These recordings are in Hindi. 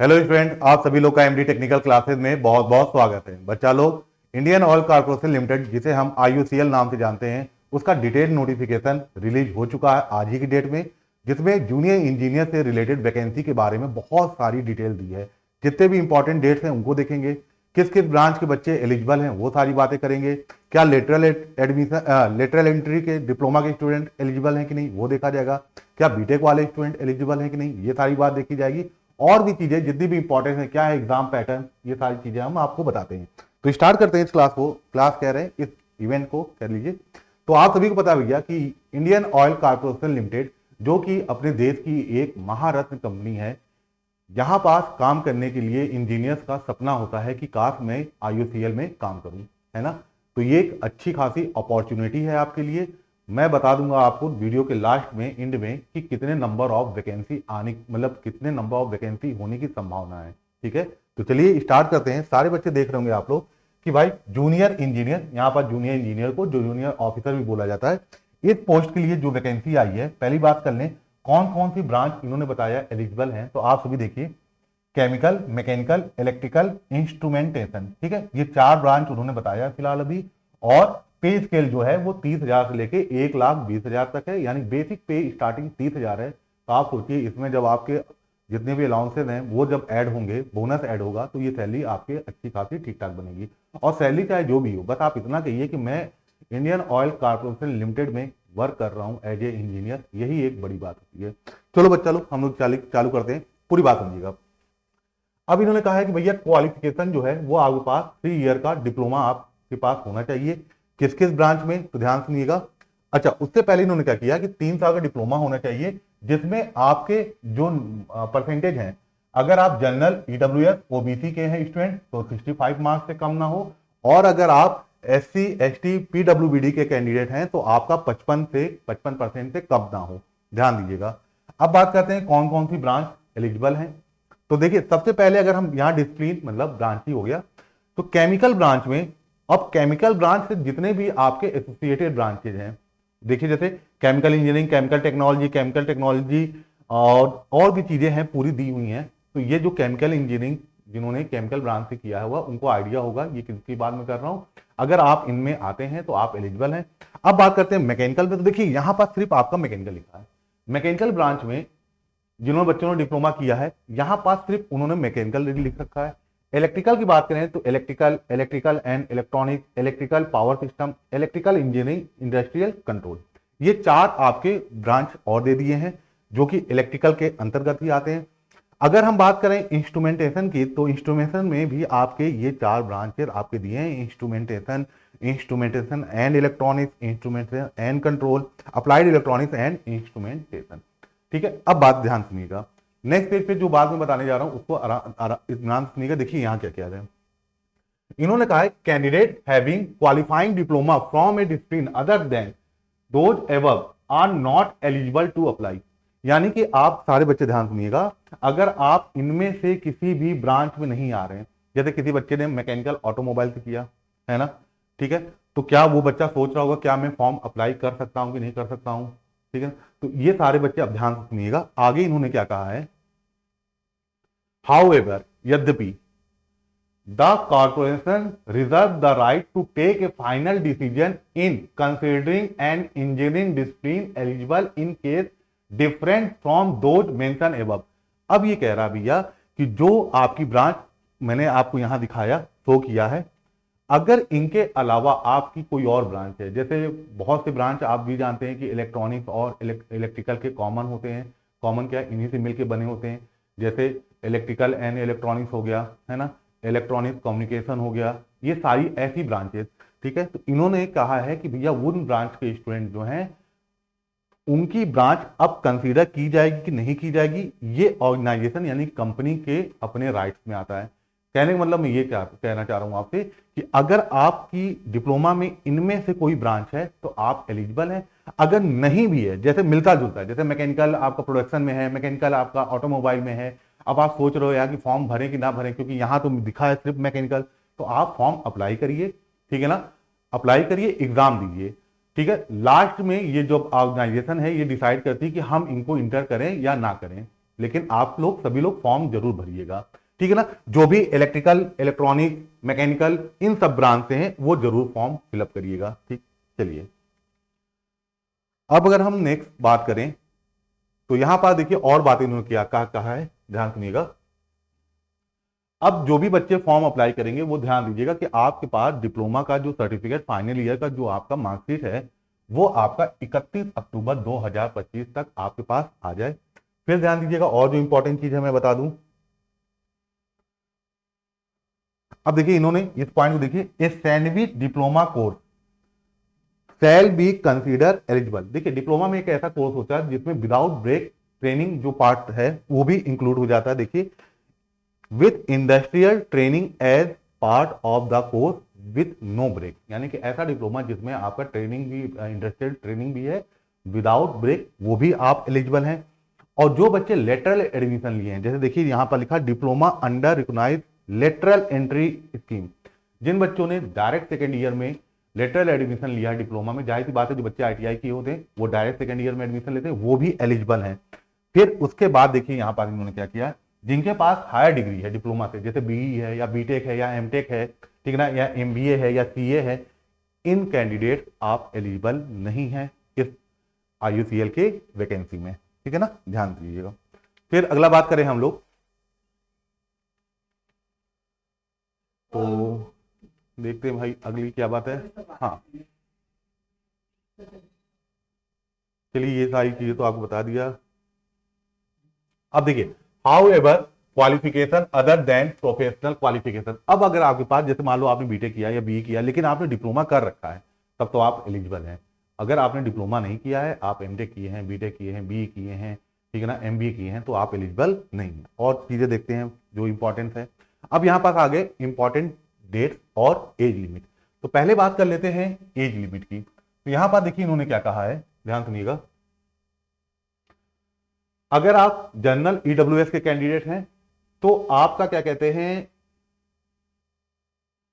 हेलो स्टूडेंट, आप सभी लोग का एमडी टेक्निकल क्लासेस में बहुत बहुत स्वागत है। बच्चा लोग, इंडियन ऑयल कॉर्पोरेशन लिमिटेड, जिसे हम आईयूसीएल नाम से जानते हैं, उसका डिटेल नोटिफिकेशन रिलीज हो चुका है आज ही की डेट में, जिसमें जूनियर इंजीनियर से रिलेटेड वैकेंसी के बारे में बहुत सारी डिटेल दी है। जितने भी इंपॉर्टेंट डेट्स हैं उनको देखेंगे, किस किस ब्रांच के बच्चे एलिजिबल हैं वो सारी बातें करेंगे, क्या लेटरल एडमिशन लेटरल एंट्री के डिप्लोमा के स्टूडेंट एलिजिबल हैं कि नहीं वो देखा जाएगा, क्या बीटेक वाले स्टूडेंट एलिजिबल हैं कि नहीं, ये सारी बात देखी जाएगी। और भी चीजें जितनी भी इंपॉर्टेंट है, क्या है एग्जाम पैटर्न, ये सारी चीजें हम आपको बताते हैं। तो स्टार्ट करते हैं इस क्लास को। क्लास कह रहे हैं इस इवेंट को कर लीजिए। तो आप सभी को पता भैया कि इंडियन ऑयल कॉर्पोरेशन लिमिटेड, जो कि अपने देश की एक महारत्न कंपनी है, यहां पास काम करने के लिए इंजीनियर्स का सपना होता है कि काश मैं आईयूसीएल में काम करूं, है ना। तो ये एक अच्छी खासी अपॉर्चुनिटी है आपके लिए। मैं बता दूंगा आपको वीडियो के लास्ट में, एंड में, कि कितने नंबर ऑफ वैकेंसी आने, मतलब कितने नंबर ऑफ वैकेंसी होने की संभावना है। ठीक है, तो चलिए स्टार्ट करते हैं। सारे बच्चे देख रहे होंगे आप लोग कि भाई जूनियर इंजीनियर, यहाँ पर जूनियर इंजीनियर को जो जूनियर ऑफिसर भी बोला जाता है, इस पोस्ट के लिए जो वैकेंसी आई है, पहली बात कर लें कौन कौन सी ब्रांच इन्होंने बताया एलिजिबल है। तो आप सभी देखिए, केमिकल, मैकेनिकल, इलेक्ट्रिकल, इंस्ट्रूमेंटेशन, ठीक है, ये चार ब्रांच उन्होंने बताया फिलहाल अभी। और पे स्केल जो है वो 30,000 से लेके 1,20,000 तक है, यानी बेसिक पे स्टार्टिंग 30,000 है। तो आप सोचिए, इसमें जब आपके जितने भी अलाउंसेज हैं वो जब ऐड होंगे, बोनस ऐड होगा, तो ये सैलरी आपके अच्छी खासी ठीक ठाक बनेगी। और सैलरी चाहे जो भी हो, बस आप इतना कहिए कि मैं इंडियन ऑयल कॉर्पोरेशन लिमिटेड में वर्क कर रहा हूँ एज ए इंजीनियर, यही एक बड़ी बात होती है। चलो बच्चा लोग, हम लोग चालू करते हैं, पूरी बात समझिएगा। अब इन्होंने कहा है कि भैया क्वालिफिकेशन जो है वो आपके पास 3 ईयर का डिप्लोमा आपके पास होना चाहिए। किस किस ब्रांच में, तो ध्यान सुनिएगा। अच्छा, उससे पहले इन्होंने क्या किया कि 3 साल का डिप्लोमा होना चाहिए, जिसमें आपके जो परसेंटेज हैं, अगर आप जनरल, ईडब्ल्यूएस, ओबीसी के हैं स्टूडेंट, तो 65 मार्क्स से कम ना हो। और अगर आप एससी, एसटी, पीडब्ल्यूबीडी के कैंडिडेट हैं तो आपका 55% से कम ना हो। ध्यान दीजिएगा। अब बात करते हैं कौन कौन सी ब्रांच एलिजिबल हैं। तो देखिए, सबसे पहले अगर हम यहाँ डिसिप्लिन मतलब ब्रांच ही हो गया, तो केमिकल ब्रांच में, अब केमिकल ब्रांच से जितने भी आपके एसोसिएटेड ब्रांचेज हैं, देखिए जैसे केमिकल इंजीनियरिंग, केमिकल टेक्नोलॉजी और भी चीजें हैं, पूरी दी हुई हैं। तो ये जो केमिकल इंजीनियरिंग जिन्होंने केमिकल ब्रांच से किया हुआ, उनको आइडिया होगा ये किसकी बात में कर रहा हूं। अगर आप इनमें आते हैं तो आप एलिजिबल हैं। अब बात करते हैं मैकेनिकल में। तो देखिए यहां पर सिर्फ आपका मैकेनिकल लिखा है। मैकेनिकल ब्रांच में जिन्होंने बच्चों ने डिप्लोमा किया है, यहां पास सिर्फ उन्होंने मैकेनिकल लिख रखा है। इलेक्ट्रिकल की बात करें तो electrical and electronic, electrical power system, electrical engineering, industrial control, ये चार आपके ब्रांच और दे दिए हैं, जो कि इलेक्ट्रिकल के अंतर्गत ही आते हैं। अगर हम बात करें इंस्ट्रूमेंटेशन की, तो इंस्ट्रूमेंटेशन में भी आपके ये चार ब्रांचेस आपके दिए हैं। Instrumentation and electronics, instrumentation and control, applied electronics and instrumentation. ठीक है, अब बात ध्यान सुनिएगा। नेक्स्ट पेज पे जो बात मैं बताने जा रहा हूं उसको इत्मीनान सुनिएगा। देखिए यहां क्या किया है। इन्होंने कहा है candidate having qualifying diploma from a discipline other than those above are not eligible to apply. यानी कि आप सारे बच्चे ध्यान सुनिएगा, अगर आप इनमें से किसी भी ब्रांच में नहीं आ रहे हैं, जैसे किसी बच्चे ने मैकेनिकल ऑटोमोबाइल से किया है ना, ठीक है, तो क्या वो बच्चा सोच रहा होगा क्या मैं फॉर्म अप्लाई कर सकता हूं कि नहीं कर सकता हूं। ठीक है, तो ये सारे बच्चे अब ध्यान से सुनिएगा। आगे इन्होंने क्या कहा है, हाउएवर, यद्यपि the corporation reserve the right to take a final decision in considering an engineering discipline eligible in case different from those mention above. अब ये कह रहा भैया कि जो आपकी ब्रांच मैंने आपको यहां दिखाया, शो किया है, अगर इनके अलावा आपकी कोई और ब्रांच है, जैसे बहुत से ब्रांच आप भी जानते हैं कि इलेक्ट्रॉनिक्स और इलेक्ट्रिकल के कॉमन होते हैं। कॉमन क्या, इन्हीं से मिलके बने होते हैं। जैसे इलेक्ट्रिकल एंड इलेक्ट्रॉनिक्स हो गया, है ना, इलेक्ट्रॉनिक्स कम्युनिकेशन हो गया, ये सारी ऐसी ब्रांचेस। ठीक है, तो इन्होंने कहा है कि भैया उन ब्रांच के स्टूडेंट जो हैं, उनकी ब्रांच अब कंसीडर की जाएगी कि नहीं की जाएगी, ये ऑर्गेनाइजेशन यानी कंपनी के अपने राइट्स में आता है। कहने का मतलब मैं ये क्या कहना चाह रहा हूं आपसे कि अगर आपकी डिप्लोमा में इनमें से कोई ब्रांच है तो आप एलिजिबल हैं। अगर नहीं भी है, जैसे मिलता जुलता है, जैसे मैकेनिकल आपका प्रोडक्शन में है, मैकेनिकल आपका ऑटोमोबाइल में है, अब आप सोच रहे हो यार कि फॉर्म भरें कि ना भरें, क्योंकि यहां तो दिखा है सिर्फ मैकेनिकल, तो आप फॉर्म अप्लाई करिए। ठीक है ना, अप्लाई करिए, एग्जाम दीजिए। ठीक है, लास्ट में ये जो ऑर्गेनाइजेशन है ये डिसाइड करती है कि हम इनको इंटर करें या ना करें। लेकिन आप लोग सभी लोग फॉर्म जरूर भरिएगा, ठीक है ना। जो भी इलेक्ट्रिकल, इलेक्ट्रॉनिक, मैकेनिकल इन सब ब्रांच से हैं वो जरूर फॉर्म फिलअप करिएगा, ठीक। चलिए अब अगर हम नेक्स्ट बात करें तो यहां पर देखिए और बातें इन्होंने क्या कहा है, ध्यान सुनिएगा। अब जो भी बच्चे फॉर्म अप्लाई करेंगे वो ध्यान दीजिएगा कि आपके पास डिप्लोमा का जो सर्टिफिकेट फाइनल ईयर का जो आपका मार्कशीट है वो आपका 31 अक्टूबर 2025 तक आपके पास आ जाए। फिर ध्यान दीजिएगा और जो इंपॉर्टेंट चीज है मैं बता दूं। अब देखिए इन्होंने इस पॉइंट को देखिए, a sandwich diploma course shall be consider eligible. देखिए डिप्लोमा में एक ऐसा कोर्स होता है जिसमें विदाउट ब्रेक ट्रेनिंग जो पार्ट है वो भी इंक्लूड हो जाता है। देखिए with industrial training as part of the course with no break, यानी कि ऐसा डिप्लोमा जिसमें आपका ट्रेनिंग भी, इंडस्ट्रियल ट्रेनिंग भी है विदाउट ब्रेक, वो भी आप एलिजिबल हैं। और जो बच्चे लेटरल एडमिशन लिए हैं, जैसे देखिए यहां पर लिखा diploma under recognised lateral entry scheme, जिन बच्चों ने डायरेक्ट सेकेंड ईयर में लेटरल एडमिशन लिया है डिप्लोमा में, जाहिर सी बात है जो बच्चे आईटीआई किए होते हैं वो डायरेक्ट सेकेंड ईयर में एडमिशन लेते हैं, वो भी एलिजिबल हैं। फिर उसके बाद देखिए यहां पर इन्होंने क्या किया, जिनके पास हायर डिग्री है डिप्लोमा से, जैसे बीई है या बीटेक है या एमटेक है, ठीक है ना, या एमबीए है या सीए है, इन कैंडिडेट आप एलिजिबल नहीं है इस आईयूसीएल के वैकेंसी में, ठीक है ना, ध्यान दीजिएगा। फिर अगला बात करें हम लोग तो देखते हैं भाई अगली क्या बात है। हाँ चलिए ये सारी चीजें तो आपको बता दिया। अब देखिए how ever qualification other than professional qualification, अब अगर आपके पास जैसे मान लो आपने बीटेक किया या बीई किया लेकिन आपने डिप्लोमा कर रखा है तब तो आप एलिजिबल हैं। अगर आपने डिप्लोमा नहीं किया है, आप एमटेक किए हैं, बीटेक किए हैं, बीई किए हैं, ठीक है ना, एमबीए किए हैं, तो आप एलिजिबल नहीं है। और चीजें देखते हैं जो इंपॉर्टेंट है। अब यहां पास आगे इंपॉर्टेंट डेट और एज लिमिट। तो पहले बात कर लेते हैं एज लिमिट की। तो यहां पर देखिए इन्होंने क्या कहा है, ध्यान सुनिएगा। अगर आप जनरल ईडब्ल्यूएस के कैंडिडेट हैं तो आपका क्या कहते हैं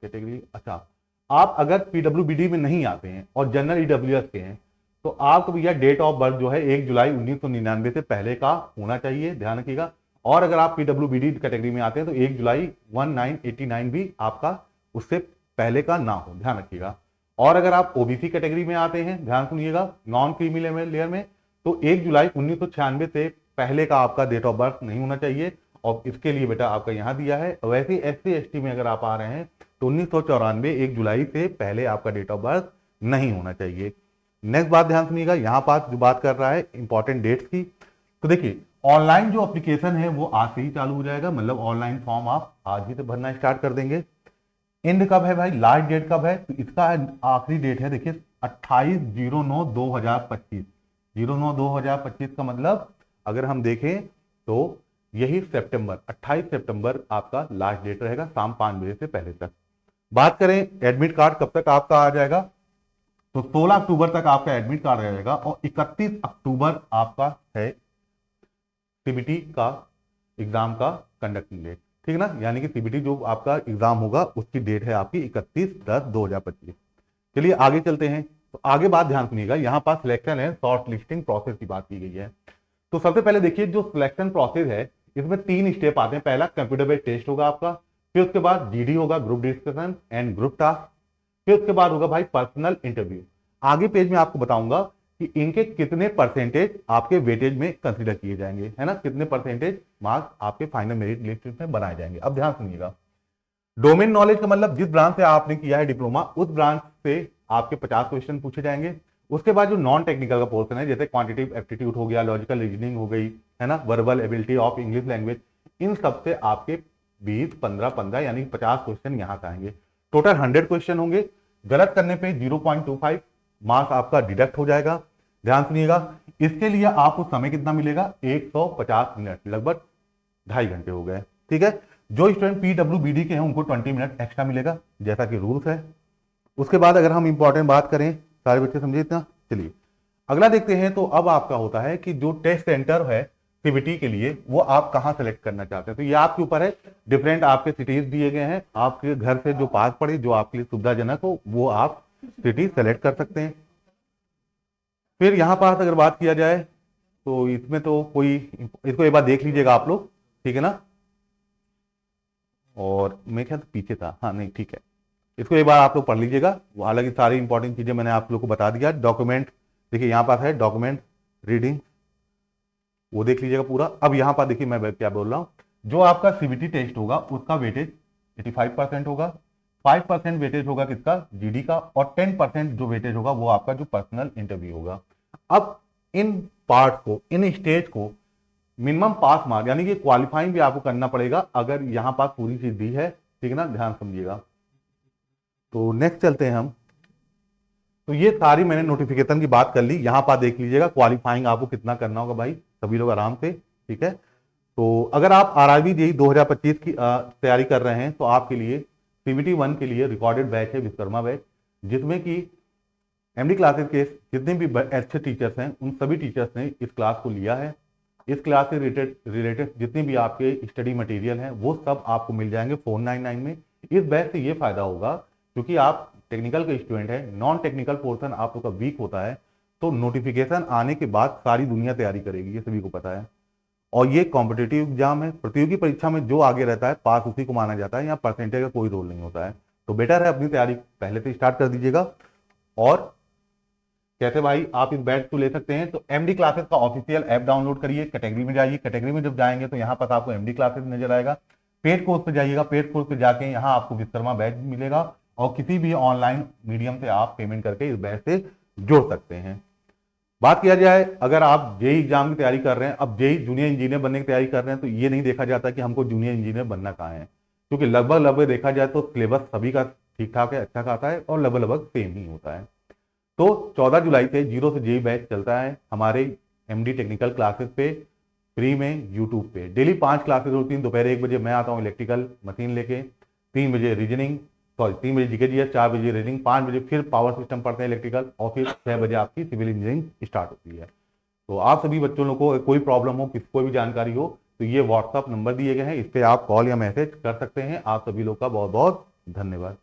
कैटेगरी, अच्छा आप अगर पीडब्ल्यूबीडी में नहीं आते हैं और जनरल ईडब्ल्यूएस के हैं तो आपको भैया डेट ऑफ बर्थ जो है 1 जुलाई 1999 से पहले का होना चाहिए, ध्यान रखिएगा। और अगर आप पीडब्ल्यूबीडी कैटेगरी में आते हैं तो 1 जुलाई 1989 भी आपका उससे पहले का ना हो, ध्यान रखिएगा। और अगर आप ओबीसी कैटेगरी में आते हैं, ध्यान सुनिएगा, नॉन क्रीमी लेयर में, तो 1 जुलाई 1996 से पहले का आपका डेट ऑफ बर्थ नहीं होना चाहिए। और इसके लिए बेटा आपका यहां दिया है। वैसे एससी एसटी में अगर आप आ रहे हैं तो 1994 1 जुलाई से पहले आपका डेट ऑफ बर्थ नहीं होना चाहिए। नेक्स्ट बात ध्यान सुनिएगा, यहां पास जो बात कर रहा है इंपॉर्टेंट डेट्स की। तो देखिए ऑनलाइन जो एप्लीकेशन है वो आज से ही चालू हो जाएगा, मतलब ऑनलाइन फॉर्म आप आज ही से भरना स्टार्ट कर देंगे। एंड कब है भाई, लास्ट डेट कब है, तो इसका आखिरी डेट है देखिए 28/09/2025। 09/2025 का मतलब अगर हम देखें तो यही सितंबर 28 सितंबर आपका लास्ट डेट रहेगा, शाम 5 बजे से पहले तक। बात करें एडमिट कार्ड कब तक आपका आ जाएगा, तो 16 अक्टूबर तक आपका एडमिट कार्ड रहेगा और 31 अक्टूबर आपका है सीबीटी का एग्जाम का कंडक्टिंग डेट, ठीक है ना, यानी कि सीबीटी जो आपका एग्जाम होगा उसकी डेट है आपकी 31/10/2025। चलिए आगे चलते हैं। तो आगे बात ध्यान सुनिएगा, यहाँ पास सिलेक्शन है, शॉर्ट लिस्टिंग प्रोसेस की बात की गई है। तो सबसे पहले देखिए जो सिलेक्शन प्रोसेस है इसमें 3 स्टेप आते हैं। पहला कंप्यूटर बेस्ड टेस्ट होगा आपका, फिर उसके बाद जीडी होगा, group discussion and group task, फिर उसके बाद होगा भाई पर्सनल इंटरव्यू। आगे पेज में आपको बताऊंगा कि इनके कितने परसेंटेज आपके वेटेज में कंसीडर किए जाएंगे, है ना, कितने परसेंटेज मार्क्स आपके फाइनल मेरिट लिस्ट में बनाए जाएंगे। अब ध्यान सुनिएगा, डोमेन नॉलेज का मतलब जिस ब्रांच से आपने किया है डिप्लोमा उस ब्रांच से आपके 50 क्वेश्चन पूछे जाएंगे। उसके बाद जो नॉन टेक्निकल का पोर्शन है जैसे क्वांटिटेटिव एप्टीट्यूड हो गया, लॉजिकल रीजनिंग हो गई, है ना, verbal ability of English language, इन सब से आपके 20 15 यानी 50 क्वेश्चन यहां से आएंगे। टोटल 100 क्वेश्चन होंगे, गलत करने पे 0.25 मार्क्स आपका डिडक्ट हो जाएगा। ध्यान सुनिएगा, इसके लिए आपको समय कितना मिलेगा, 150 मिनट, लगभग 2.5 घंटे हो गए, ठीक है। जो स्टूडेंट पीडब्ल्यूबीडी के हैं उनको 20 मिनट एक्स्ट्रा मिलेगा जैसा कि रूल्स है। उसके बाद अगर हम इंपॉर्टेंट बात करें, सारे बच्चे समझे इतना, चलिए अगला देखते हैं। तो अब आपका होता है कि जो टेस्ट सेंटर है सीबीटी के लिए वो आप कहां सेलेक्ट करना चाहते हैं, तो ये आपके ऊपर है। डिफरेंट आपके सिटीज दिए गए हैं, आपके घर से जो पास पड़े, जो आपके लिए सुविधाजनक हो वो आप सिटी सेलेक्ट कर सकते हैं। फिर यहां पास अगर बात किया जाए तो इसमें तो कोई, इसको एक बार देख लीजिएगा आप लोग, ठीक है ना। और मेरे ख्याल से पीछे था, हाँ नहीं ठीक है, इसको एक बार आप लोग पढ़ लीजिएगा। हालांकि सारी इंपॉर्टेंट चीजें मैंने आप लोग को बता दिया। डॉक्यूमेंट देखिए यहाँ पास है, डॉक्यूमेंट रीडिंग, वो देख लीजिएगा पूरा। अब यहाँ पर देखिए मैं क्या बोल रहा हूँ, जो आपका सीबीटी टेस्ट होगा उसका वेटेज 85% होगा, 5% वेटेज होगा किसका, जीडी का, और 10% जो वेटेज होगा वो आपका जो पर्सनल इंटरव्यू होगा। अब इन पार्ट को, इन स्टेज को मिनिमम पास मार्क यानी कि क्वालिफाइंग भी आपको करना पड़ेगा अगर यहाँ पास पूरी चीज दी है, ठीक है ना, ध्यान समझिएगा। तो नेक्स्ट चलते हैं हम। तो ये सारी मैंने नोटिफिकेशन की बात कर ली, यहाँ पर देख लीजिएगा क्वालिफाइंग आपको कितना करना होगा भाई, सभी लोग आराम से, ठीक है। तो अगर आप आरआरबी जेईई 2025 की तैयारी कर रहे हैं तो आपके लिए सीबीटी 1 के लिए रिकॉर्डेड बैच है, विश्वकर्मा बैच, जिसमें कि एमडी क्लासेस के जितने भी अच्छे टीचर्स हैं उन सभी टीचर्स ने इस क्लास को लिया है। इस क्लास से रिलेटेड जितने भी आपके स्टडी मटेरियल हैं वो सब आपको मिल जाएंगे 499 में। इस बैच से ये फायदा होगा क्योंकि आप टेक्निकल के स्टूडेंट है, नॉन टेक्निकल पोर्शन आप लोग का वीक होता है, तो नोटिफिकेशन आने के बाद सारी दुनिया तैयारी करेगी, ये सभी को पता है। और ये कॉम्पिटेटिव एग्जाम है, प्रतियोगी परीक्षा में जो आगे रहता है पास उसी को माना जाता है, यहाँ परसेंटेज का कोई रोल नहीं होता है। तो बेटर है अपनी तैयारी पहले से स्टार्ट कर दीजिएगा। और कैसे भाई आप इस बैच को ले सकते हैं, तो एमडी क्लासेस का ऑफिशियल ऐप डाउनलोड करिए, कैटेगरी में जाइए, कैटेगरी में जब जाएंगे तो यहाँ पर आपको एमडी क्लासेस नजर आएगा, पेड कोर्स पे जाइएगा, पेड कोर्स पे जाके यहाँ आपको विश्वकर्मा बैच मिलेगा, और किसी भी ऑनलाइन मीडियम से आप पेमेंट करके इस बैच से जुड़ सकते हैं। बात किया जाए, अगर आप जेई एग्जाम की तैयारी कर रहे हैं, अब जेई जूनियर इंजीनियर बनने की तैयारी कर रहे हैं, तो ये नहीं देखा जाता कि हमको जूनियर इंजीनियर बनना कहाँ है, क्योंकि लगभग लगभग देखा जाए तो सिलेबस सभी का ठीक ठाक है, अच्छा खाता है, और लगभग लगभग सेम ही होता है। तो 14 जुलाई से जीरो से जेई बैच चलता है हमारे एमडी टेक्निकल क्लासेस पे, फ्री में यूट्यूब पे। डेली 5 क्लासेस होती हैं, दोपहर 1 बजे मैं आता हूँ इलेक्ट्रिकल मशीन लेके, 3 बजे रीजनिंग, सॉरी 3 बजे जीके जीएस, 4 बजे रीजनिंग, 5 बजे फिर पावर सिस्टम पढ़ते हैं इलेक्ट्रिकल, और फिर 6 बजे आपकी सिविल इंजीनियरिंग स्टार्ट होती है। तो आप सभी बच्चों लोग को कोई प्रॉब्लम हो, किसी को भी जानकारी हो, तो ये व्हाट्सअप नंबर दिए गए हैं, इस पर आप कॉल या मैसेज कर सकते हैं। आप सभी लोग का बहुत बहुत धन्यवाद।